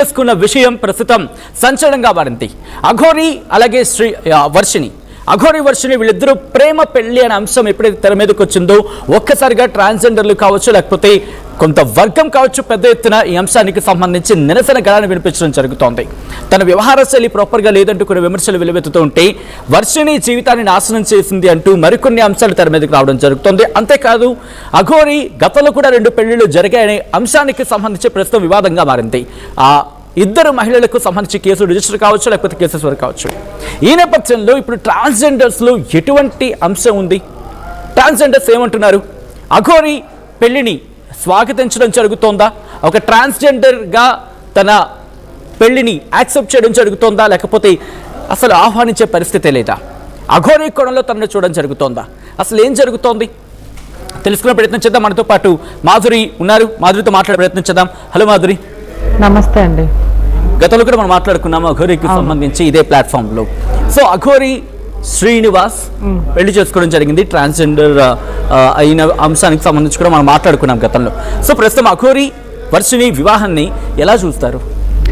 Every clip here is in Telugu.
చేసుకున్న విషయం ప్రస్తుతం సంచలనంగా మారింది. అఘోరి అలాగే వర్షిణి వీళ్ళిద్దరూ ప్రేమ పెళ్లి అనే అంశం ఎప్పుడైతే తెర మీదకి వచ్చిందో ఒక్కసారిగా ట్రాన్స్జెండర్లు కావచ్చు లేకపోతే కొంత వర్గం కావచ్చు పెద్ద ఎత్తున ఈ అంశానికి సంబంధించి నిరసన గళాన్ని వినిపించడం జరుగుతోంది. తన వ్యవహార శైలి ప్రాపర్గా లేదంటూ కొన్ని విమర్శలు వెలువెత్తుతూ ఉంటే వర్షిణి జీవితాన్ని నాశనం చేసింది అంటూ మరికొన్ని అంశాలు తెర మీదకి రావడం జరుగుతోంది. అంతేకాదు అఘోరి గతంలో కూడా 2 పెళ్లిళ్లు జరిగాయనే అంశానికి సంబంధించి ప్రస్తుతం వివాదంగా మారింది. ఆ ఇద్దరు మహిళలకు సంబంధించి కేసు రిజిస్టర్ కావచ్చు లేకపోతే కేసెస్ వరకు కావచ్చు. ఈ నేపథ్యంలో ఇప్పుడు ట్రాన్స్జెండర్స్లో ఎటువంటి అంశం ఉంది? ట్రాన్స్జెండర్స్ ఏమంటున్నారు? అఘోరి పెళ్లిని స్వాగతించడం జరుగుతోందా? ఒక ట్రాన్స్జెండర్గా తన పెళ్లిని యాక్సెప్ట్ చేయడం జరుగుతోందా లేకపోతే అసలు ఆహ్వానించే పరిస్థితే లేదా? అఘోరి కోణంలో తనను చూడడం జరుగుతోందా? అసలు ఏం జరుగుతోంది తెలుసుకునే ప్రయత్నం చేద్దాం. మనతో పాటు మాధురి ఉన్నారు. మాధురితో మాట్లాడే ప్రయత్నం చేద్దాం. హలో మాధురి. నమస్తే అండి. గతంలో కూడా మనం మాట్లాడుకున్నాము అఘోరికి సంబంధించి ఇదే ప్లాట్ఫామ్లో. సో అఘోరి శ్రీనివాస్ పెళ్లి చేసుకోవడం జరిగింది. ట్రాన్స్జెండర్ అయిన అంశానికి సంబంధించి కూడా మనం మాట్లాడుకున్నాం గతంలో. సో ప్రస్తుతం అఘోరి వర్షిణి వివాహాన్ని ఎలా చూస్తారు?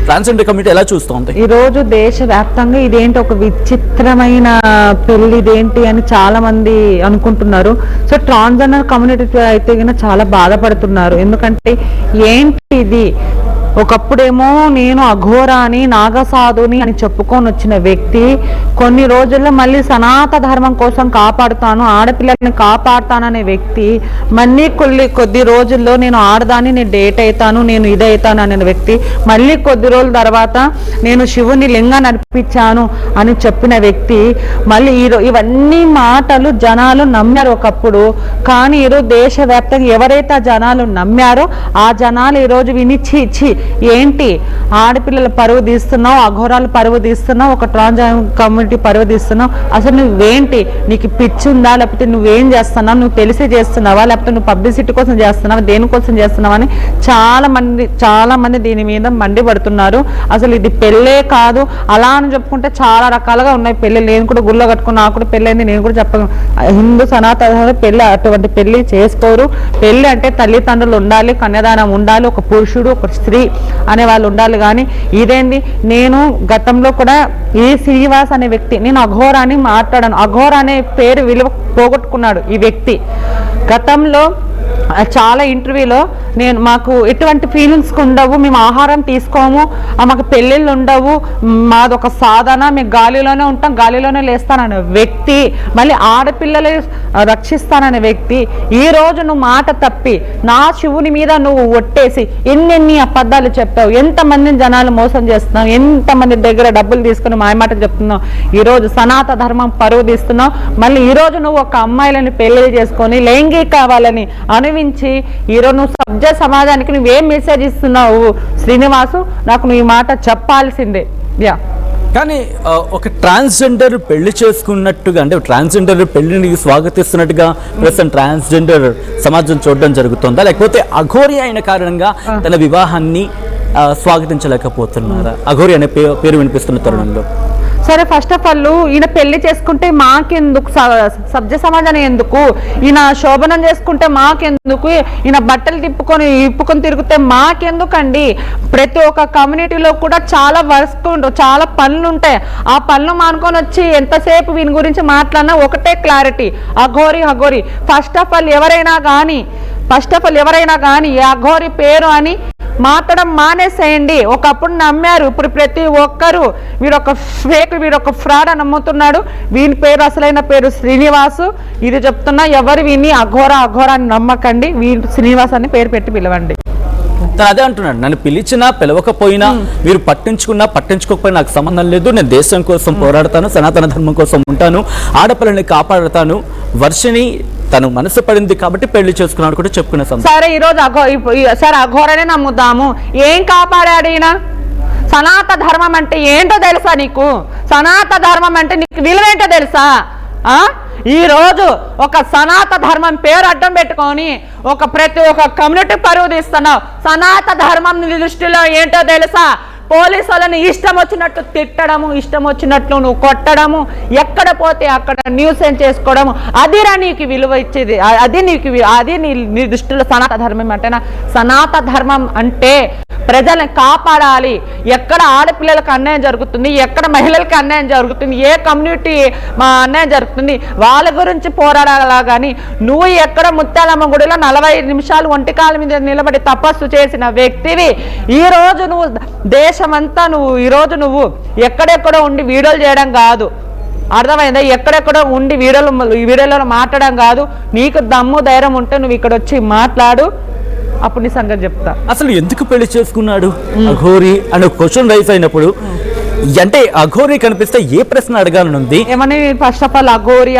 ట్రాన్స్జెండర్ కమ్యూనిటీ ఎలా చూస్తోంది? ఈ రోజు దేశవ్యాప్తంగా ఇదేంటి ఒక విచిత్రమైన పెళ్లి ఇదేంటి అని చాలా మంది అనుకుంటున్నారు. సో ట్రాన్స్జెండర్ కమ్యూనిటీ అయితే చాలా బాధపడుతున్నారు. ఎందుకంటే ఏంటి ఇది, ఒకప్పుడేమో నేను అఘోర అని నాగసాధుని అని చెప్పుకొని వచ్చిన వ్యక్తి కొన్ని రోజుల్లో మళ్ళీ సనాతన ధర్మం కోసం కాపాడుతాను, ఆడపిల్లల్ని కాపాడుతాననే వ్యక్తి మళ్ళీ కొద్ది రోజుల్లో నేను ఆడదాన్ని, నేను డేట్ అవుతాను, నేను ఇదవుతాను అనే వ్యక్తి మళ్ళీ కొద్ది రోజుల తర్వాత నేను శివుని లింగా నడిపించాను అని చెప్పిన వ్యక్తి మళ్ళీ ఇవన్నీ మాటలు జనాలు నమ్మారు ఒకప్పుడు. కానీ ఈరోజు దేశవ్యాప్తంగా ఎవరైతే ఆ జనాలు నమ్మారో ఆ జనాలు ఈరోజు విని ఛీ ఏంటి ఆడపిల్లల పరువు తీస్తున్నావు, అఘోరాలు పరువు తీస్తున్నావు, ఒక ట్రాన్స్జెండర్ కమ్యూనిటీ పరువు తీస్తున్నావు, అసలు నువ్వేంటి, నీకు పిచ్చి ఉందా, లేకపోతే నువ్వేం చేస్తున్నావు, నువ్వు తెలిసి చేస్తున్నావా, లేకపోతే నువ్వు పబ్లిసిటీ కోసం చేస్తున్నావా, దేనికోసం చేస్తున్నావా అని చాలా మంది దీని మీద మండిపడుతున్నారు. అసలు ఇది పెళ్ళే కాదు అలా అని చెప్పుకుంటే చాలా రకాలుగా ఉన్నాయి పెళ్ళి. నేను కూడా గుళ్ళో కట్టుకుని నాకు కూడా పెళ్ళైంది, నేను కూడా చెప్పను. హిందూ సనాతన పెళ్ళి అటువంటి పెళ్లి చేసుకోరు. పెళ్ళి అంటే తల్లిదండ్రులు ఉండాలి, కన్యాదానం ఉండాలి, ఒక పురుషుడు ఒక స్త్రీ అనే వాళ్ళు ఉండాలి. కానీ ఇదేంది, నేను గతంలో కూడా ఈ శ్రీనివాస్ అనే వ్యక్తి, నేను అఘోర అని మాట్లాడాను, అఘోర అనే పేరు విలువ పోగొట్టుకున్నాడు ఈ వ్యక్తి. గతంలో చాలా ఇంటర్వ్యూలో మాకు ఎటువంటి ఫీలింగ్స్ ఉండవు, మేము ఆహారం తీసుకోము, మాకు పెళ్ళిళ్ళు ఉండవు, మాదొక సాధన, మేము గాలిలోనే ఉంటాం, గాలిలోనే లేస్తాననే వ్యక్తి, మళ్ళీ ఆడపిల్లలు రక్షిస్తాననే వ్యక్తి ఈ రోజు నువ్వు మాట తప్పి నా శివుని మీద నువ్వు ఒట్టేసి ఎన్నెన్ని అబద్ధాలు చెప్పావు, ఎంతమందిని జనాలు మోసం చేస్తున్నావు, ఎంతమంది దగ్గర డబ్బులు తీసుకుని మాయమాట చెప్తున్నావు, ఈరోజు సనాతన ధర్మం పరువు తీస్తున్నావు. మళ్ళీ ఈరోజు నువ్వు ఒక అమ్మాయిలని పెళ్లి చేసుకొని లైంగిక కావాలని అనువించి ఈరోజు నువ్వు సభ్య సమాజానికి నువ్వేం మెసేజ్ ఇస్తున్నావు శ్రీనివాసు, నాకు నువ్వు ఈ మాట చెప్పాల్సిందే. కానీ ఒక ట్రాన్స్జెండర్ పెళ్లి చేసుకున్నట్టుగా అంటే ట్రాన్స్జెండర్ పెళ్లిని స్వాగతిస్తున్నట్టుగా ప్రస్తుతం ట్రాన్స్జెండర్ సమాజం చూడడం జరుగుతుందా, లేకపోతే అఘోరి అయిన కారణంగా తన వివాహాన్ని స్వాగతించలేకపోతున్నారా? అఘోరి అనే పేరు వినిపిస్తున్న తరుణంలో సరే, ఫస్ట్ ఆఫ్ ఆల్ ఈయన పెళ్లి చేసుకుంటే మాకెందుకు, సభ్య సమాజాన్ని ఎందుకు, ఈయన శోభనం చేసుకుంటే మాకెందుకు, ఈయన బట్టలు ఇప్పుకొని తిరిగితే మాకెందుకండి? ప్రతి ఒక్క కమ్యూనిటీలో కూడా చాలా వర్క్ ఉంటాయి, చాలా పనులు ఉంటాయి. ఆ పనులు మానుకొని వచ్చి ఎంతసేపు వీని గురించి మాట్లాడినా ఒకటే clarity, Aghori. First of all ఎవరైనా కానీ అఘోరి పేరు అని మాట్లాడడం మానేసేయండి. ఒకప్పుడు నమ్మారు, ఇప్పుడు ప్రతి ఒక్కరు వీడొక ఫేక్, వీడొక ఫ్రాడ్ అని నమ్ముతున్నాడు. వీని పేరు అసలైన పేరు శ్రీనివాసు. ఇది చెప్తున్నా, ఎవరు వీని అఘోర అని నమ్మకండి, వీని శ్రీనివాస్ అని పేరు పెట్టి పిలవండి. అదే అంటున్నాడు, నన్ను పిలిచినా పిలవకపోయినా మీరు పట్టించుకోకపోయినా నాకు సంబంధం లేదు, నేను దేశం కోసం పోరాడతాను, సనాతన ధర్మం కోసం ఉంటాను, ఆడపిల్లని కాపాడుతాను. వర్షిణి తను మనసు పడింది కాబట్టి పెళ్లి చేసుకున్నాడు కూడా చెప్పుకునే సంబంధం. సరే, ఈరోజు అఘోరనే నమ్ముదాము. ఏం కాపాడాడు ఈయన? సనాతన ధర్మం అంటే ఏంటో తెలుసా నీకు? సనాతన ధర్మం అంటే నీకు విలువేంటో తెలుసా? ఈ రోజు ఒక సనాతన ధర్మం పేరు అడ్డం పెట్టుకొని ప్రతి ఒక్క కమ్యూనిటీ పరువు తీస్తున్నావు. సనాతన ధర్మం దృష్టిలో ఏంటో తెలుసా? పోలీసు వాళ్ళని ఇష్టం వచ్చినట్టు తిట్టడము, ఇష్టం వచ్చినట్లు నువ్వు కొట్టడము, ఎక్కడ పోతే అక్కడ న్యూసెన్స్ చేసుకోవడము, అదిరా నీకు విలువ ఇచ్చేది. అది నీ దృష్టిలో సనాతన ధర్మం అంటేనా? సనాతన ధర్మం అంటే ప్రజల్ని కాపాడాలి. ఎక్కడ ఆడపిల్లలకు అన్యాయం జరుగుతుంది, ఎక్కడ మహిళలకి అన్యాయం జరుగుతుంది, ఏ కమ్యూనిటీ అన్యాయం జరుగుతుంది వాళ్ళ గురించి పోరాడాలా. కానీ నువ్వు ఎక్కడ ముత్యాలమ్మ గుడిలో 45 నిమిషాలు ఒంటికాల మీద నిలబడి తపస్సు చేసిన వ్యక్తివి. ఈరోజు నువ్వు దేశమంతా నువ్వు ఎక్కడెక్కడో ఉండి వీడియోలు చేయడం కాదు, అర్థమైందా? ఎక్కడెక్కడో ఉండి వీడియోలో మాట్లాడడం కాదు. నీకు దమ్ము ధైర్యం ఉంటే నువ్వు ఇక్కడ వచ్చి మాట్లాడు, అప్పుడు నీ సంగతి చెప్తా. అసలు ఎందుకు పెళ్లి చేసుకున్నాడు అఘోరి అనే క్వశ్చన్ రైజ్ అయినప్పుడు, అంటే అఘోరి కనిపిస్తే ఏ ప్రశ్న అడగాలనుంది? ఏమని ఫస్ట్ ఆఫ్ ఆల్ అఘోరి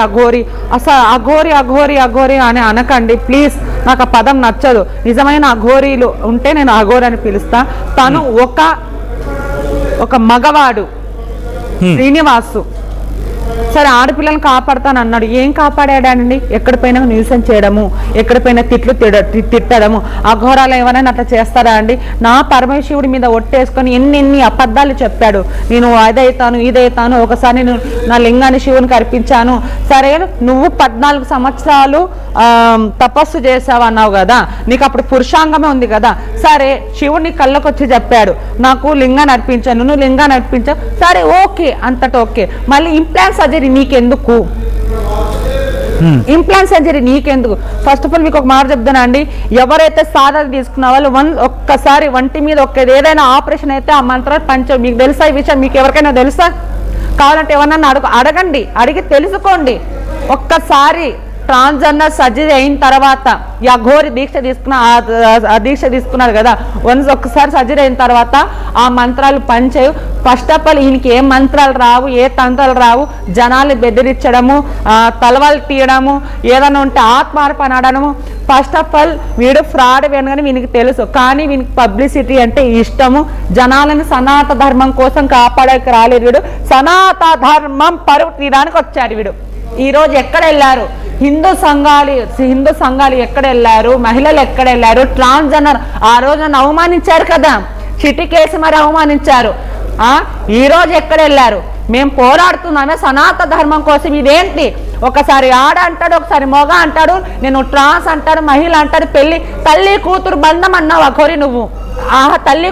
అసలు అఘోరి అని అనకండి ప్లీజ్. నాకు ఆ పదం నచ్చదు. నిజమైన అఘోరీలు ఉంటే నేను అఘోరి అని పిలుస్తా. తను ఒక మగవాడు శ్రీనివాసు. సరే ఆడపిల్లలను కాపాడుతాను అన్నాడు. ఏం కాపాడాడండి? ఎక్కడిపోయినా న్యూసెన్స్ చేయడము, ఎక్కడిపోయినా తిట్టడము. అఘోరాలు ఏమైనా అట్లా చేస్తారా అండి? నా పరమేశ్వరుడి మీద ఒట్టేసుకొని ఎన్ని అబద్ధాలు చెప్పాడు. నేను ఇదైతాను ఒకసారి నేను నా లింగాన్ని శివునికి అర్పించాను. సరే నువ్వు 14 సంవత్సరాలు తపస్సు చేసావు అన్నావు కదా, నీకు అప్పుడు పురుషాంగమే ఉంది కదా. సరే శివుడిని కళ్ళకు వచ్చి చెప్పాడు, నాకు లింగాన్ని అర్పించాను, నువ్వు లింగాన్ని అర్పించావు. సరే ఓకే, అంతటా ఓకే. మళ్ళీ ఇంప్లాంట్ సర్జరీ నీకెందుకు? ఇంప్లాంట్ సర్జరీ నీకెందుకు? ఫస్ట్ ఆఫ్ ఆల్ మీకు ఒక మాట చెప్తానా అండి, ఎవరైతే సాధన తీసుకున్న వాళ్ళు ఒక్కసారి వంటి మీద ఏదైనా ఆపరేషన్ అయితే ఆ మంత్రాలు పంచవు. మీకు తెలుసా ఈ విషయం? మీకు ఎవరికైనా తెలుసా? కావాలంటే ఎవరన్నా అడగండి, అడిగి తెలుసుకోండి. ఒక్కసారి ట్రాన్స్జెండర్ సర్జరీ అయిన తర్వాత ఈ అఘోరి దీక్ష తీసుకున్నారు కదా, ఒక్కసారి సర్జరీ అయిన తర్వాత ఆ మంత్రాలు పనిచేయు. ఫస్ట్ ఆఫ్ ఆల్ ఈయనకి ఏ మంత్రాలు రావు, ఏ తంత్రాలు రావు. జనాల్ని బెదిరించడము, తలవాళ్ళు తీయడము, ఏదైనా ఉంటే ఆత్మార్పణ అనడము. ఫస్ట్ ఆఫ్ ఆల్ వీడు ఫ్రాడ్ వెనగానే వీనికి తెలుసు, కానీ వీనికి పబ్లిసిటీ అంటే ఇష్టము. జనాలను సనాతన ధర్మం కోసం కాపాడక రాలేదు వీడు, సనాతన ధర్మం పరువు తీయడానికి వచ్చాడు వీడు. ఈరోజు ఎక్కడ వెళ్ళారు? హిందూ సంఘాలు ఎక్కడ వెళ్ళారు? మహిళలు ఎక్కడ వెళ్ళారు? ట్రాన్స్జెండర్ ఆ రోజు నన్ను అవమానించారు కదా, చిటికేసి మరి అవమానించారు. ఈ రోజు ఎక్కడ వెళ్ళారు? మేము పోరాడుతున్నామే సనాతన ధర్మం కోసం. ఇదేంటి? ఒకసారి ఆడ అంటాడు, ఒకసారి మొగ అంటాడు, నేను ట్రాన్స్ అంటాడు, మహిళ అంటాడు, తల్లి కూతురు బంధం అన్నావు అఘోరి నువ్వు. తల్లి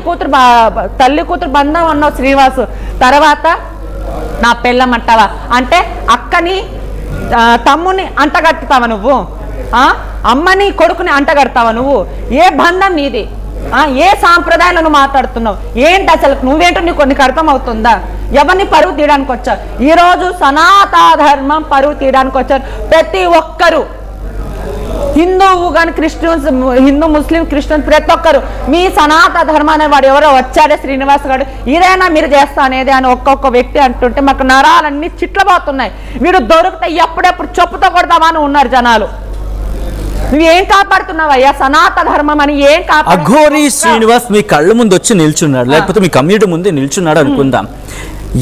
కూతురు బంధం అన్నావు శ్రీనివాసు. తర్వాత నా పెళ్ళమంటావా? అంటే అక్కని తమ్ముని అంటగట్టుతావా నువ్వు? అమ్మని కొడుకుని అంటగడతావా నువ్వు? ఏ బంధం నీది? ఏ సాంప్రదాయాలను మాట్లాడుతున్నావు? ఏంటి అసలు నువ్వేంటో నీకు అర్థం అవుతుందా? ఎవరిని పరువు తీయడానికి వచ్చారు? ఈరోజు సనాతన ధర్మం పరువు తీయడానికి వచ్చారు ప్రతి ఒక్కరు. హిందువు కానీ క్రిస్టియన్స్, హిందూ ముస్లిం క్రిస్టియన్ ప్రతి ఒక్కరు మీ సనాతన ధర్మాన్ని వాడు ఎవరో వచ్చాడే శ్రీనివాస్ గారు, ఇదేనా మీరు చేస్తా అనేది అని ఒక్కొక్క వ్యక్తి అంటుంటే మాకు నరాలన్నీ చిట్లబోతున్నాయి. వీడు దొరికితే ఎప్పుడెప్పుడు చెప్పుతో కొడతామని ఉన్నారు జనాలు. నువ్వేం కాపాడుతున్నావయ్యా సనాతన ధర్మం అని? ఏం అఘోరి శ్రీనివాస్ మీ కళ్ళ ముందు వచ్చి నిల్చున్నాడు, లేకపోతే మీ కమ్యూనిటీ ముందే నిల్చున్నాడు అనుకుందాం,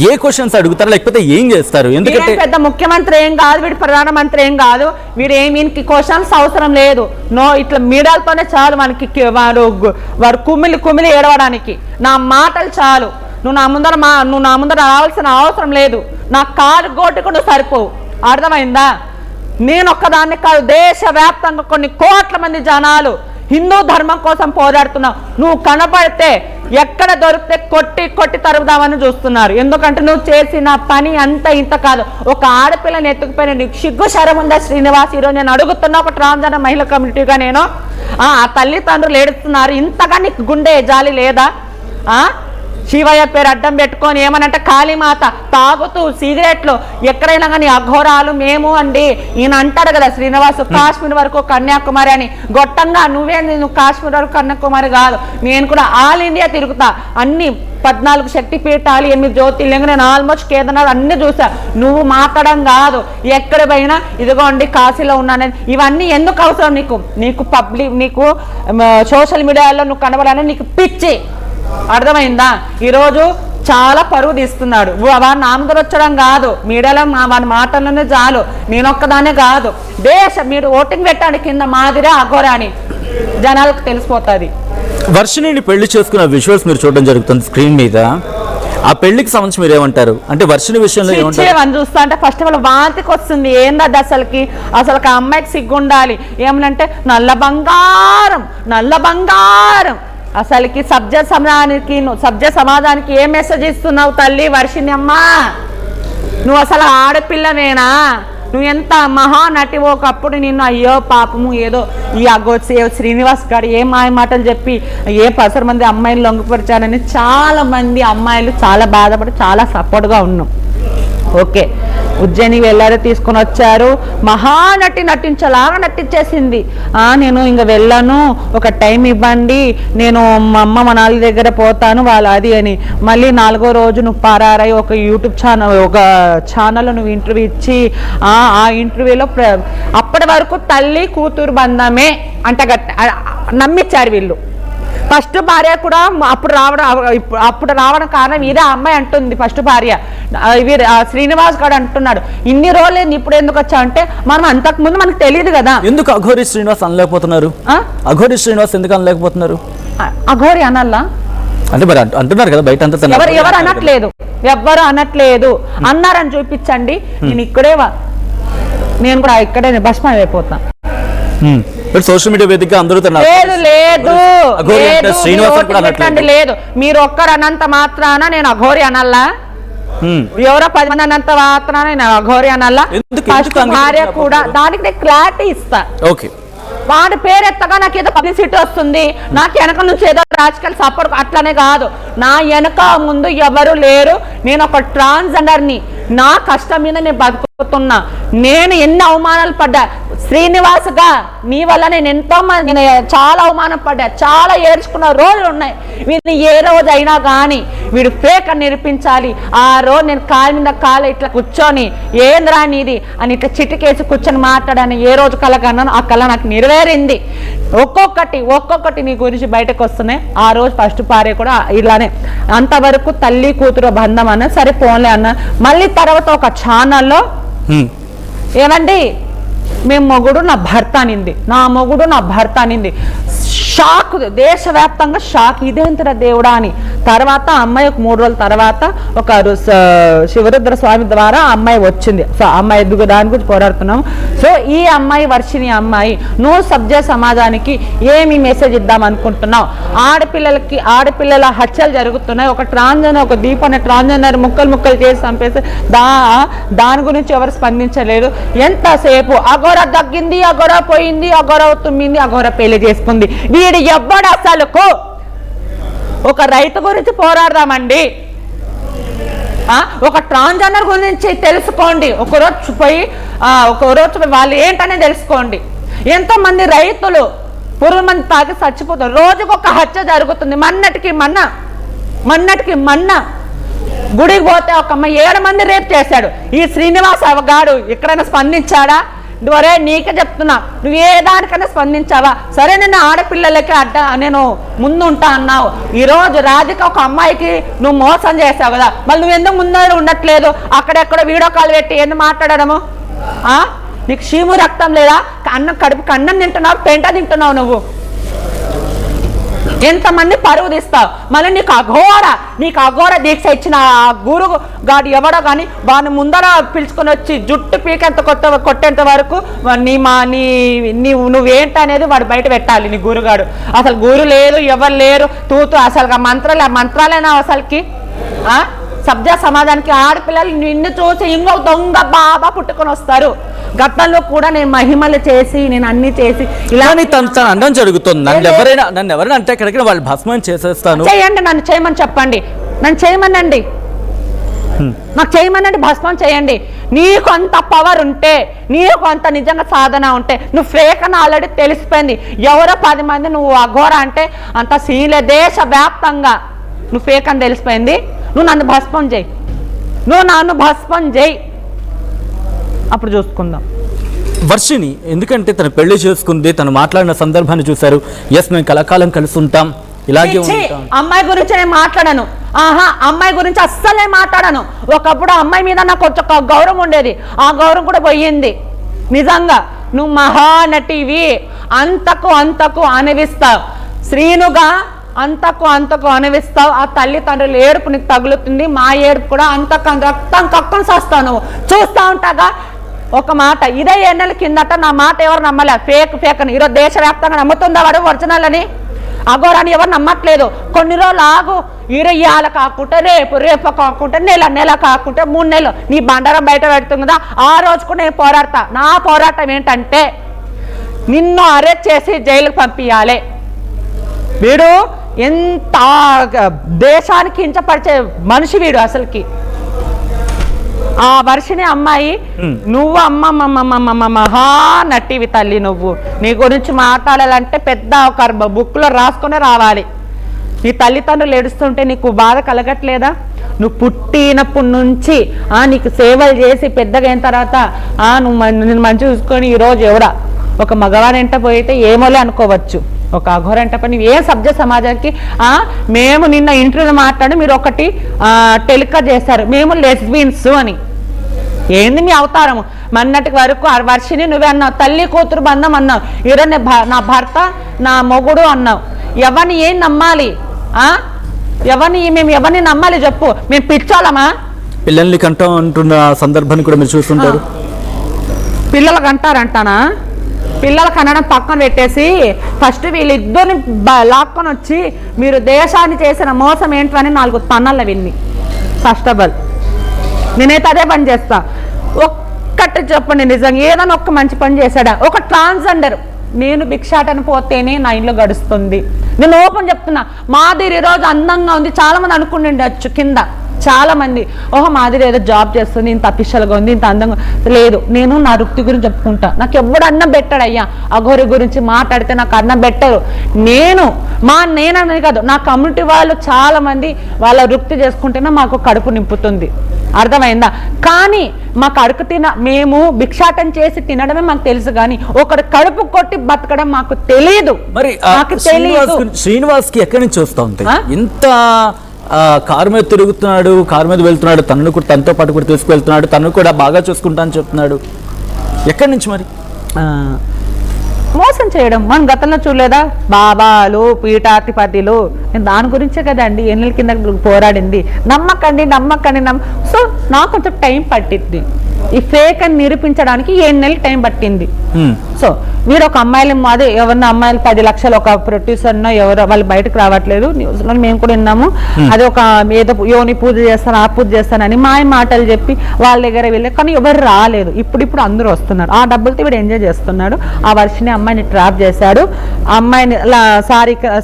ఏ క్వశ్చన్స్ అడుగుతారు, లేకపోతే ఏం చేస్తారు? ఎందుకంటే పెద్ద ముఖ్యమంత్రి ఏం కాదు వీడు, ప్రధానమంత్రి ఏం కాదు వీడు, వీనికి క్వశ్చన్స్ అవసరం లేదు. ఇట్లా మీడియాలతోనే చాలు మనకి వాడు కుమిలి ఏడవడానికి. నా మాటలు చాలు. నువ్వు నా ముందర రావాల్సిన అవసరం లేదు. నా కాలు గోటి కూడా సరిపోవు, అర్థమైందా? నేను ఒక్కదాన్ని కాదు, దేశవ్యాప్తంగా కొన్ని కోట్ల మంది జనాలు హిందూ ధర్మం కోసం పోరాడుతున్నావు. నువ్వు కనపడితే ఎక్కడ దొరికితే కొట్టి తరుపుదామని చూస్తున్నారు. ఎందుకంటే నువ్వు చేసిన పని అంత ఇంత కాదు. ఒక ఆడపిల్లని ఎత్తుకుపోయిన నీకు సిగ్గు శరం ఉందా శ్రీనివాస్? ఈరోజు నేను అడుగుతున్నా ఒక ట్రాన్స్జెండర్ మహిళా కమ్యూనిటీగా, నేను ఆ తల్లిదండ్రులు ఏడుస్తున్నారు, ఇంతగా నీకు గుండె జాలి లేదా? శివయ్య పేరు అడ్డం పెట్టుకొని ఏమనంటే కాళీమాత తాగుతూ సిగరెట్లు ఎక్కడైనా కానీ అఘోరాలు మేము అండి. ఈయన అంటాడు కదా శ్రీనివాసు కాశ్మీర్ వరకు కన్యాకుమారి అని. గొట్టంగా నువ్వు కాశ్మీర్ వరకు కన్యాకుమారి కాదు, నేను కూడా ఆల్ ఇండియా తిరుగుతా. అన్ని 14 శక్తి పీఠాలు, 8 జ్యోతిర్లింగం, నేను ఆల్మోస్ట్ కేదార్నాథ్ అన్ని చూసా. నువ్వు మాట్లాడడం కాదు, ఎక్కడ పోయినా ఇదిగోండి కాశీలో ఉన్నానని. ఇవన్నీ ఎందుకు అవసరం నీకు పబ్లిక్, నీకు సోషల్ మీడియాలో నువ్వు కనబడాలని నీకు పిచ్చి, అర్థమైందా? ఈరోజు చాలా పరువు తీస్తున్నాడు. వాడిని ఆమదొచ్చడం కాదు, మీడియాలో వాడి మాటల్లోనే చాలు. నేనొక్కదానే కాదు, మీరు ఓటింగ్ పెట్టండి కింద మాదిరే అఘోరా అని, జనాలకు తెలిసిపోతుంది. వర్షిణిని పెళ్లి చేసుకున్న విజువల్స్ మీరు చూడడం జరుగుతుంది స్క్రీన్ మీద. ఆ పెళ్లికి సంబంధించి మీరు ఏమంటారు? అంటే వర్షిణి విషయంలో ఏమంటారు? చూస్తా అంటే ఫస్ట్ ఆఫ్ ఆల్ వాంతికి వస్తుంది. ఏందది అసలు ఆ అమ్మాయికి సిగ్గుండాలి. ఏమనంటే నల్ల బంగారం అసలుకి సభ్య సమాజానికి ఏ మెసేజ్ ఇస్తున్నావు తల్లి వర్షిణి అమ్మా? నువ్వు అసలు ఆడపిల్లవేనా? నువ్వు ఎంత మహానటివో. ఒకప్పుడు నిన్ను అయ్యో పాపము ఏదో ఈ శ్రీనివాస్ గారు ఏ మాయ మాటలు చెప్పి 10 మంది అమ్మాయిలు లొంగపరిచారని చాలా మంది అమ్మాయిలు చాలా బాధపడి చాలా సపోర్ట్గా ఉన్నాం. ఓకే, ఉజ్జయిని వెళ్ళారు, తీసుకొని వచ్చారు, మహానటి నటించేలాగా నటించేసింది. నేను ఇంక వెళ్ళాను, ఒక టైం ఇవ్వండి, నేను మా అమ్మ మా నాన్న దగ్గర పోతాను వాళ్ళు అది అని. మళ్ళీ 4వ రోజు నువ్వు పారారై ఒక యూట్యూబ్ ఛానల్లో నువ్వు ఇంటర్వ్యూ ఇచ్చి ఆ ఇంటర్వ్యూలో అప్పటి వరకు తల్లి కూతురు బంధమే అంట నమ్మించారు వీళ్ళు. ఫస్ట్ భార్య కూడా అప్పుడు రావడం కారణం ఇదే అమ్మాయి అంటుంది. ఫస్ట్ భార్య శ్రీనివాస్ గారు అంటున్నాడు, ఇన్ని రోజులు ఇప్పుడు ఎందుకు వచ్చా అంటే మనం అంతకుముందు మనకు తెలియదు కదా. ఎందుకు అఘోరి శ్రీనివాస్ అనలేకపోతున్నారు? అఘోరి శ్రీనివాస్ ఎందుకు అనలేకపోతున్నారు? అఘోరి అనల్లా అంటే మరి అంటున్నారు కదా బయట అంతా. ఎవరు అనట్లేదు, ఎవ్వరు అనట్లేదు. అన్నారని చూపించండి, నేను కూడా ఇక్కడే భస్మం అయిపోతా. సోషల్ మీడియా వేదికగా అందరూ లేదు, మీరు ఒక్కరు అనంత మాత్రాన నేను అఘోరి అనల్లా, ఎవరో 10 మంది అనంత మాత్రాన నేను అఘోరి అనల్లా. భార్య కూడా దానికి నేను క్లారిటీ ఇస్తా. ఓకే, వాడి పేరు ఎత్తగా నాకు ఏదో పబ్లిసిటీ వస్తుంది, నాకు వెనక నుంచి ఏదో రాజకీయాలు సపోర్ట్ అట్లనే కాదు. నా వెనక ముందు ఎవరు లేరు. నేను ఒక ట్రాన్స్జెండర్ని, నా కష్టం మీద నేను బతుకుతున్నా. నేను ఎన్ని అవమానాలు పడ్డా శ్రీనివాస్గా, నీ వల్ల నేను ఎంతో మంది చాలా అవమానం పడ్డా, చాలా ఏడ్చుకున్న రోజులు ఉన్నాయి. వీడిని ఏ రోజు అయినా కానీ వీడు ఫేక్ అని నిరూపించాలి. ఆ రోజు నేను కాలు మీద కాలు ఇట్లా కూర్చొని ఏంద్రా నీది అని ఇట్లా చిటికేసి కూర్చొని మాట్లాడాను. ఏ రోజు కళ కన్నాను, ఆ కళ నాకు నెరవేరింది. ఒక్కొక్కటి నీ గురించి బయటకు వస్తున్నాయి. ఆ రోజు ఫస్ట్ భార్య కూడా ఇలానే, అంతవరకు తల్లి కూతురు బంధం అన్న సరే పోన్లే అన్న. మళ్ళీ తర్వాత ఒక ఛానల్లో ఏమండి మేము మొగుడు నా భర్త అనింది, నా మొగుడు నా భర్త అనింది. షాక్, దేశవ్యాప్తంగా షాక్, ఇదేంతరా దేవుడా అని. తర్వాత అమ్మాయి ఒక 3 రోజుల తర్వాత ఒక శివరుద్ర స్వామి ద్వారా అమ్మాయి వచ్చింది. సో అమ్మాయి ఎదుగు దాని గురించి పోరాడుతున్నాం. సో ఈ అమ్మాయి వర్షిణి అమ్మాయి, నువ్వు సభ్య సమాజానికి ఏమి మెసేజ్ ఇద్దాం అనుకుంటున్నావు? ఆడపిల్లల హత్యలు జరుగుతున్నాయి. ఒక ట్రాన్స్జెండర్, ఒక దీప్ అనే ట్రాన్స్జెండర్ ముక్కలు చేసి చంపేసి దాని గురించి ఎవరు స్పందించలేదు. ఎంతసేపు అఘోర తగ్గింది, అఘోర పోయింది, అఘోర తుమ్మింది, అఘోర పెళ్లి చేసుకుంది. వీడు ఎవ్వడు అసలుకు? ఒక రైతు గురించి పోరాడదామండి, ఒక ట్రాన్స్జెండర్ గురించి తెలుసుకోండి. ఒకరోజు పోయి వాళ్ళు ఏంటనే తెలుసుకోండి. ఎంతో మంది రైతులు పురుగు మంది తాగి చచ్చిపోతారు. రోజుకు ఒక హత్య జరుగుతుంది. మన్నటికి మన్న గుడికి పోతే ఒక అమ్మాయి 7 మంది రేపు చేశాడు. ఈ శ్రీనివాస్ అవగాడు ఎక్కడైనా స్పందించాడా? ఒరే నీకే చెప్తున్నా, నువ్వు ఏ దానికైనా స్పందించావా? సరే నేను ఆడపిల్లలకి నేను ముందు ఉంటా అన్నావు. ఈరోజు రాధిక ఒక అమ్మాయికి నువ్వు మోసం చేసావు కదా, మళ్ళీ నువ్వు ఎందుకు ముందు ఉండట్లేదు? అక్కడెక్కడ వీడియో కాల్ పెట్టి ఎందుకు మాట్లాడము? నీకు చీము రక్తం లేదా? కడుపుకి అన్నం తింటున్నావు, పెంట తింటున్నావు నువ్వు. ఎంతమంది పరువు తీస్తావు? మళ్ళీ నీకు అఘోర దీక్ష ఇచ్చిన ఆ గురు గాడు ఎవడో కానీ వాడిని ముందర పిలుచుకొని వచ్చి జుట్టు పీకెంత కొట్టేంత వరకు నువ్వేంటనేది వాడు బయట పెట్టాలి. నీ గురుగాడు అసలు గురు లేదు, ఎవరు లేరు, తూతు అసలు మంత్రాలేనా అసలుకి? సభ్య సమాజానికి ఆడపిల్లలు నిన్ను చూసి ఇంకో దొంగ బాబా పుట్టుకొని వస్తారు. గతంలో కూడా నేను మహిమలు చేసి నేను అన్ని చేసి ఇలా అన్నం జరుగుతుంది. నన్ను ఎవరైనా అంటే ఎక్కడికి వాళ్ళు భస్మం చేసేస్తాను. చేయండి, నన్ను చేయమని చెప్పండి, నన్ను చేయమనండి, నాకు చేయమనండి, భస్మం చేయండి. నీకు అంత పవర్ ఉంటే, నీకు అంత నిజంగా సాధన ఉంటే, నువ్వు ఫేక్ అని ఆల్రెడీ తెలిసిపోయింది. ఎవరో 10 మంది నువ్వు అఘోర అంటే అంత సీలే. దేశవ్యాప్తంగా నువ్వు ఫేక్ అని తెలిసిపోయింది. నువ్వు నన్ను భస్మం చేయి, అప్పుడు చూసుకుందాం. వర్షిణి ఎందుకంటే తను పెళ్లి చేసుకుంది, తను మాట్లాడిన సందర్భాన్ని చూశారు. ఎస్ మేము కలకాలం కలిసి ఉంటాం, ఇలాగే అమ్మాయి గురించి నేను మాట్లాడాను. అమ్మాయి గురించి అస్సలే మాట్లాడాను. ఒకప్పుడు అమ్మాయి మీద నాకు కొంచెం గౌరవం ఉండేది, ఆ గౌరవం కూడా పోయింది. నిజంగా నువ్వు మహానటివి, అంతకు అనివిస్తావు. శ్రీనుగా అంతకు అనివిస్తావు. ఆ తల్లిదండ్రులు ఏడుపు నీకు తగులుతుంది, మా ఏడుపు కూడా రక్తం కక్కను చేస్తావు. నువ్వు చూస్తూ ఉంటాగా. ఒక మాట ఇదే 7 నెలల కిందట నా మాట ఎవరు నమ్మలే, ఫేక్ అని. ఈరోజు దేశవ్యాప్తంగా నమ్ముతుందా వాడు ఒరిజినల్ అని? అఘోరాన్ని ఎవరు నమ్మట్లేదు. కొన్ని రోజులు ఆగు, ఇరయ్యాల కాకుండా రేపు కాకుండా నెల కాకుండా 3 నెలలు నీ బండారం బయట పెడుతుంది కదా, ఆ రోజుకు నేను పోరాడతా. నా పోరాటం ఏంటంటే నిన్ను అరెస్ట్ చేసి జైలుకు పంపించాలి. వీడు ఎంత దేశానికి కించపరిచే మనిషి వీడు అసలుకి. ఆ వర్షిని అమ్మాయి, నువ్వు అమ్మ మహా నటివి తల్లి. నువ్వు నీ గురించి మాట్లాడాలంటే పెద్ద ఒక బుక్లో రాసుకునే రావాలి. నీ తల్లిదండ్రులు ఏడుస్తుంటే నీకు బాధ కలగట్లేదా? నువ్వు పుట్టినప్పటి నుంచి నీకు సేవలు చేసి పెద్దగా అయిన తర్వాత నువ్వు మంచి చూసుకొని ఈరోజు ఎవడా ఒక మగవాని ఎంట పోయితే ఏమోలే అనుకోవచ్చు. ఒక అఘోరంట పని ఏ సభ్య సమాజానికి మేము నిన్న ఇంటర్వ్యూలో మాట్లాడి మీరు ఒకటి టెలికాస్ట్ చేశారు, మేము లెస్బియన్స్ అని. ఏంది మీ అవతారము? మొన్నటి వరకు వర్షిని నువ్వే అన్నావు, తల్లి కూతురు బంధం అన్నావు, ఈరోజు నా భర్త నా మొగుడు అన్నావు. ఎవరిని ఏం నమ్మాలి? మేము ఎవరిని నమ్మాలి చెప్పు? మేము పిచ్చాలమా? పిల్లల్ని కంటాం అంటున్న సందర్భాన్ని కూడా మీరు చూస్తుంటారు. పిల్లలకు అంటారంటానా? పిల్లలకు అనడం పక్కన పెట్టేసి ఫస్ట్ వీళ్ళిద్దరిని లాక్కొని వచ్చి మీరు దేశాన్ని చేసిన మోసం ఏంటని 4 తన్నల విన్ని. ఫస్ట్ ఆఫ్ ఆల్ నేనైతే అదే పని చేస్తా. ఒక్కటి చెప్పండి, నిజంగా ఏదైనా ఒక్క మంచి పని చేశాడా? ఒక ట్రాన్స్జెండర్ నేను భిక్షాటన పోతేనే నా ఇంట్లో గడుస్తుంది. నేను ఓపెన్ చెప్తున్నా, మాదిరి ఈరోజు అందంగా ఉంది. చాలా మంది అనుకుని ఉండొచ్చు కింద, చాలా మంది ఓహో మాదిరి ఏదో జాబ్ చేస్తుంది, ఇంత అఫీషియల్గా ఉంది, ఇంత అందంగా లేదు. నేను నా వృత్తి గురించి చెప్పుకుంటా. నాకు ఎవడు అన్నం పెట్టాడు అయ్యా? అఘోరి గురించి మాట్లాడితే నాకు అన్నం పెట్టరు. నేననే కాదు, నా కమ్యూనిటీ వాళ్ళు చాలా మంది వాళ్ళ వృత్తి చేసుకుంటేనే మాకు కడుపు నింపుతుంది. అర్థమైందా? కానీ మాకు అడుగు మేము భిక్షాటం చేసి తినడమే మాకు తెలుసు, కానీ ఒకటి కడుపు కొట్టి బతకడం మాకు తెలియదు. మరి శ్రీనివాస్ కి ఎక్కడి నుంచి వస్తా ఉంది ఇంత? కారు మీద తిరుగుతున్నాడు, కారు మీద వెళ్తున్నాడు, తనతో పాటు కూడా తీసుకువెళ్తున్నాడు, తను కూడా బాగా చూసుకుంటా అని చెప్తున్నాడు. ఎక్కడి నుంచి మరి? మోసం చేయడం మనం గతంలో చూడలేదా? బాబాలు, పీఠాధిపతులు, నేను దాని గురించే కదండి ఎన్నెల కింద పోరాడింది. నమ్మకండి. సో నాకు కొంచెం టైం పట్టింది. ఈ ఫేక్ అని నిరూపించడానికి 7 నెలలు టైం పట్టింది. సో మీరు ఒక అమ్మాయిలు అదే ఎవరన్నా అమ్మాయిలు 10 లక్షలు ఒక ప్రొడ్యూసర్ ఎవరో వాళ్ళు బయటకు రావట్లేదు, న్యూస్లో మేము కూడా విన్నాము. అది ఒక ఏదో యోని పూజ చేస్తాను, ఆ పూజ చేస్తానని మాయ మాటలు చెప్పి వాళ్ళ దగ్గర వెళ్ళి, కానీ ఎవరు రాలేదు. ఇప్పుడు అందరూ వస్తున్నారు. ఆ డబ్బులతో వీడు ఎంజాయ్ చేస్తున్నాడు. ఆ వర్షిని అమ్మాయిని ట్రాప్ చేశాడు. అమ్మాయిని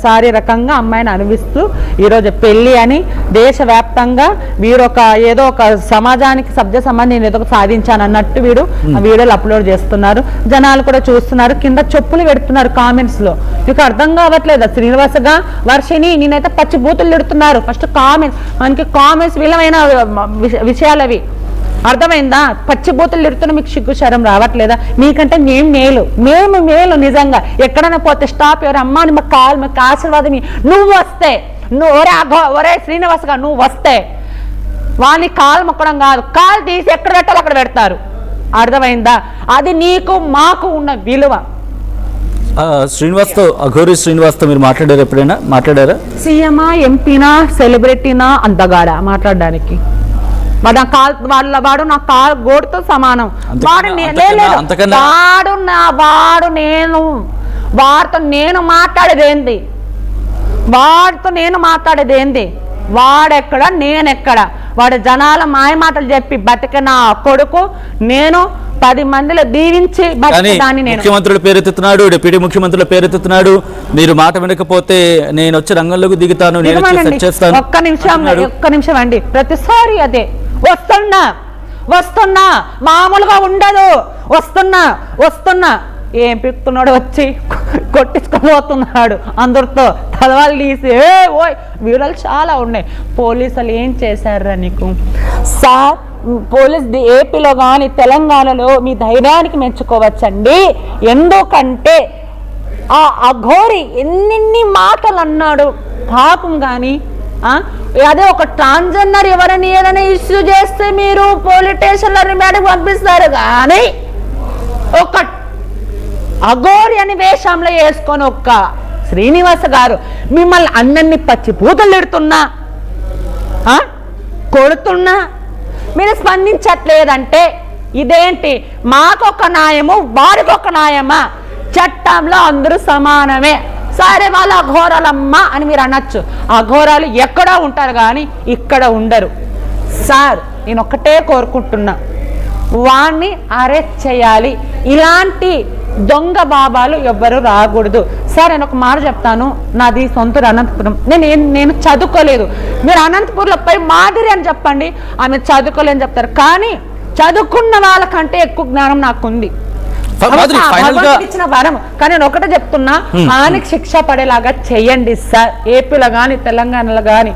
శారీరకంగా అమ్మాయిని అనుభవిస్తూ ఈరోజు పెళ్లి అని దేశవ్యాప్తంగా వీడు ఏదో ఒక సమాజానికి సభ్య సమాజం నేను ఏదో సాధించాను అన్నట్టు వీడు వీడియోలు అప్లోడ్ చేస్తున్నారు. జనాలు కూడా చూస్తున్నారు, కింద చెప్పులు పెడుతున్నారు కామెంట్స్ లో. మీకు అర్థం కావట్లేదు. శ్రీనివాసగా వర్షిని నేనైతే పచ్చి బూతులు తిడుతున్నారు. ఫస్ట్ కామెంట్స్, మనకి కామెంట్స్ విలువైన విషయాలు అవి. అర్థమైందా? పచ్చి బూతులు తిడుతున్నా మీకు సిగ్గు శరం రావట్లేదా? మీకంటే మేము మేలు నిజంగా. ఎక్కడైనా పోతే స్టాప్, ఎవరు అమ్మాని మాకు ఆశీర్వాదం నువ్వు వస్తే, ఒరే శ్రీనివాసగా నువ్వు వస్తే వాని కాలు మొక్కడం కాదు, కాలు తీసి ఎక్కడ పెట్టాలో అక్కడ పెడతారు. అర్థమైందా? అది నీకు మాకు ఉన్న విలువ. శ్రీనివాస్తో, అఘోరి శ్రీనివాస్తో మీరు మాట్లాడారు? ఎప్పుడైనా మాట్లాడారా? సీఎమా, ఎంపీనా, సెలబ్రిటీనా అంతగాడా మాట్లాడడానికి? వాడు నా కాలు గోడుతో సమానం. వాడితో నేను మాట్లాడేది ఏంది? వాడెక్కడ నేనెక్కడ? వాడు జనాల మాయ మాటలు చెప్పి బతికిన కొడుకు నేను 10 మందిలో దీవించి బతికదాన్ని. ముఖ్యమంత్రుల పేరెత్తుతున్నాడు, డిప్యూటీ ముఖ్యమంత్రుల పేరెత్తుతున్నాడు. మీరు మాట వినకపోతే నేను వచ్చి రంగంలోకి దిగుతాను, ఒక్క నిమిషం అండి. ప్రతిసారి అదే వస్తున్నా మామూలుగా ఉండదు. వస్తున్నా ఏం పిక్తున్నాడు, వచ్చి కొట్టించుకోబోతున్నాడు అందరితో తలవాళ్ళు తీసి. ఓయ్ వీడియోలు చాలా ఉన్నాయి. పోలీసులు ఏం చేశారా నీకు? సార్ పోలీస్ ఏపీలో కానీ తెలంగాణలో మీ ధైర్యానికి మెచ్చుకోవచ్చండి. ఎందుకంటే ఆ అఘోరి ఎన్ని మాటలు అన్నాడు పాపం. కానీ అదే ఒక ట్రాన్స్జెండర్ ఎవరైనా ఏదైనా ఇష్యూ చేస్తే మీరు పోలీస్ స్టేషన్లో రిమాండ్కి పంపిస్తారు, కానీ ఒక అఘోరి అని వేషంలో వేసుకొని ఒక్క శ్రీనివాస గారు మిమ్మల్ని అందరినీ పచ్చి పూతలు తిడుతున్నా, కొడుతున్నా మీరు స్పందించట్లేదంటే ఇదేంటి? మాకొక న్యాయము వారికొక న్యాయమా? చట్టంలో అందరూ సమానమే. సరే వాళ్ళ అఘోరాలమ్మ అని మీరు అనొచ్చు. అఘోరాలు ఎక్కడో ఉంటారు కానీ ఇక్కడ ఉండరు. సార్ నేను ఒక్కటే కోరుకుంటున్నా, వాణ్ణి అరెస్ట్ చేయాలి. ఇలాంటి దొంగ బాబాలు ఎవ్వరు రాకూడదు. సార్ నేను ఒక మాట చెప్తాను, నాది సొంతూరు అనంతపురం. నేను చదువుకోలేదు. మీరు అనంతపురంలో పోయి మాదిరి అని చెప్పండి, ఆమె చదువుకోలేని చెప్తారు. కానీ చదువుకున్న వాళ్ళకంటే ఎక్కువ జ్ఞానం నాకుంది, ఇచ్చిన వరం. కానీ నేను ఒకటే చెప్తున్నా, హానికి శిక్ష పడేలాగా చెయ్యండి సార్, ఏపీలో కానీ తెలంగాణలో కానీ.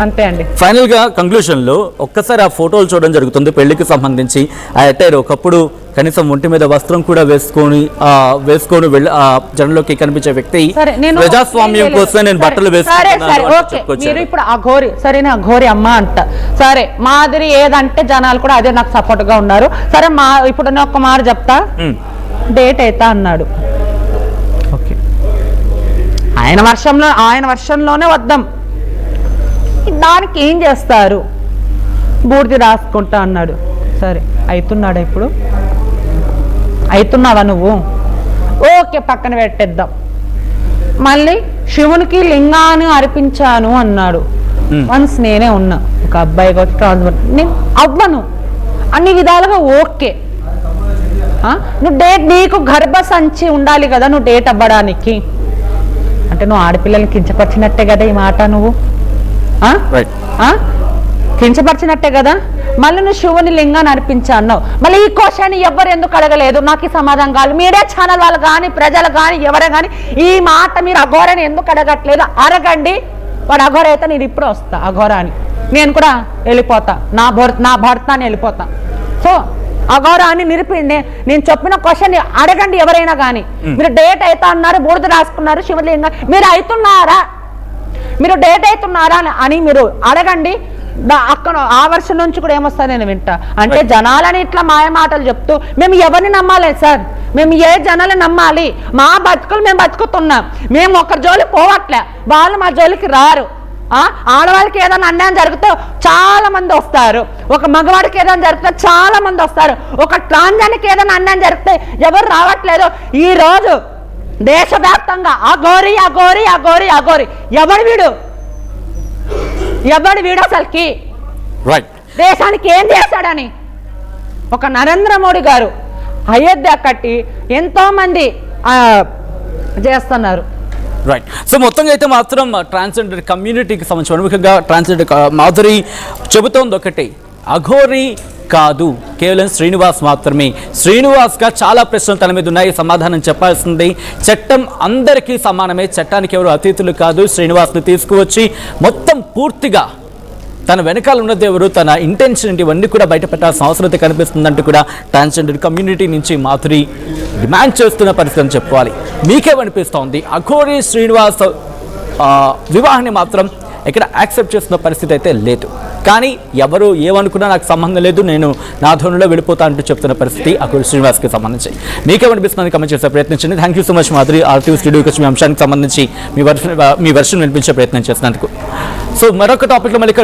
అంతే అండి. ఫైనల్ గా కంక్లూషన్ లో ఒక్కసారి ఆ ఫోటోలు చూడడం జరుగుతుంది. పెళ్లికి సంబంధించి ఆ అటైర్ ఒకప్పుడు కనీసం ఒంటి మీద వస్త్రం కూడా వేసుకొని జనంలోకి కనిపించే వ్యక్తి ప్రజాస్వామ్యం కోసం నేను బట్టలు వేసుకున్నాను. మీరు ఇప్పుడు అఘోరి, సరే నేను అఘోరి అమ్మ అంట, సరే మాదిరి ఏదంటే జనాలు కూడా అదే నాకు సపోర్ట్ గా ఉన్నారు. సరే ఇప్పుడు నేను ఒక్క మాట చెప్తా, డేట్ అయితే అన్నాడు. ఓకే, ఆయన వర్షంలోనే వద్దాం. దానికి ఏం చేస్తారు, బూర్ది రాసుకుంటా అన్నాడు. సరే అవుతున్నాడా ఇప్పుడు? అవుతున్నావా నువ్వు? ఓకే పక్కన పెట్టేద్దాం. మళ్ళీ శివునికి లింగాన్ని అర్పించాను అన్నాడు. వన్స్ నేనే ఉన్నా, ఒక అబ్బాయి కొట్టి ట్రాన్స్ఫర్ నేను అవ్వను అన్ని విధాలుగా. ఓకే, నువ్వు డేట్, నీకు గర్భసంచి ఉండాలి కదా నువ్వు డేట్ అవ్వడానికి. అంటే నువ్వు ఆడపిల్లల్ని కించపరిచినట్టే కదా ఈ మాట, నువ్వు కించపరిచినట్టే కదా. మళ్ళీ నువ్వు శివుని లింగాన్ని అర్పించా అన్నావు. మళ్ళీ ఈ క్వశ్చన్ ఎవరు ఎందుకు అడగలేదు? నాకు ఈ సమాధానం కాదు. మీడియా ఛానల్ వాళ్ళు కానీ ప్రజలు కానీ ఎవరే కానీ ఈ మాట మీరు అఘోరని ఎందుకు అడగట్లేదు? అడగండి. వాడు అఘోర అయితే నేను ఇప్పుడు వస్తా అఘోర అని, నేను కూడా వెళ్ళిపోతా, నా భర్త అని వెళ్ళిపోతా. సో అఘోర అని నేను చెప్పిన క్వశ్చన్ అడగండి ఎవరైనా కానీ. మీరు డేట్ అయితే అన్నారు, బూడిద రాసుకున్నారు, శివలింగం, మీరు అవుతున్నారా, మీరు డేట్ అవుతున్నారా అని మీరు అడగండి. అక్కడ ఆ వర్షం నుంచి కూడా ఏమొస్తా నేను వింటా. అంటే జనాలని ఇట్లా మాయ మాటలు చెప్తూ మేము ఎవరిని నమ్మాలి సార్? మేము ఏ జనాలు నమ్మాలి? మా బతుకులు మేము బతుకుతున్నాం, మేము ఒకరి జోలికి పోవట్లే, వాళ్ళు మా జోలికి రారు. ఆడవాళ్ళకి ఏదైనా అన్యాయం జరిగితే చాలా మంది వస్తారు, ఒక మగవాడికి ఏదైనా జరిగితే చాలా మంది వస్తారు, ఒక ట్రాన్స్జెండర్కి ఏదైనా అన్యాయం జరిగితే ఎవరు రావట్లేదు. ఈ రోజు దేశవ్యాప్తంగా అఘోరి అఘోరి అఘోరి అఘోరి. ఎవడు వీడు అసలుకి? దేశానికి ఏం చేశాడని ఒక నరేంద్ర మోడీ గారు అయోధ్య కట్టి ఎంతో మంది చేస్తున్నారు. రైట్. సో మొత్తంగా అయితే మాత్రం ట్రాన్స్జెండర్ కమ్యూనిటీకి సంబంధించి ముఖ్యంగా ట్రాన్స్జెండర్ మాధురి చెబుతోంది ఒకటి, అఘోరి కాదు, కేవలం శ్రీనివాస్ మాత్రమే. శ్రీనివాస్గా చాలా ప్రశ్నలు తన మీద ఉన్నాయి, సమాధానం చెప్పాల్సింది. చట్టం అందరికీ సమానమే, చట్టానికి ఎవరు అతిథులు కాదు. శ్రీనివాస్ని తీసుకువచ్చి మొత్తం పూర్తిగా తన వెనకాల ఉన్నది ఎవరు, తన ఇంటెన్షన్ ఇవన్నీ కూడా బయట పెట్టాల్సిన అవసరం కనిపిస్తుందంటూ కూడా ట్రాన్స్జెండర్ కమ్యూనిటీ నుంచి మాధురి డిమాండ్ చేస్తున్న పరిస్థితి అని చెప్పుకోవాలి. మీకేమనిపిస్తోంది? అఘోరి శ్రీనివాస్ వివాహాన్ని మాత్రం ఇక్కడ యాక్సెప్ట్ చేస్తున్న పరిస్థితి అయితే లేదు. కానీ ఎవరు ఏమనుకున్నా నాకు సంబంధం లేదు, నేను నా ధోరణిలో వెళ్ళిపోతా అంటూ చెప్తున్న పరిస్థితి అఘోరి శ్రీనివాస్కి సంబంధించి. మీకేమనిపిస్తుంది కమెంట్ చేసే ప్రయత్నించండి. Thank you so much Madhuri, RTV స్టూడియోకి వచ్చి మీ అంశానికి సంబంధించి మీ వర్షన్ వినిపించే ప్రయత్నం చేసినందుకు. సో మరొక టాపిక్లో మళ్ళీ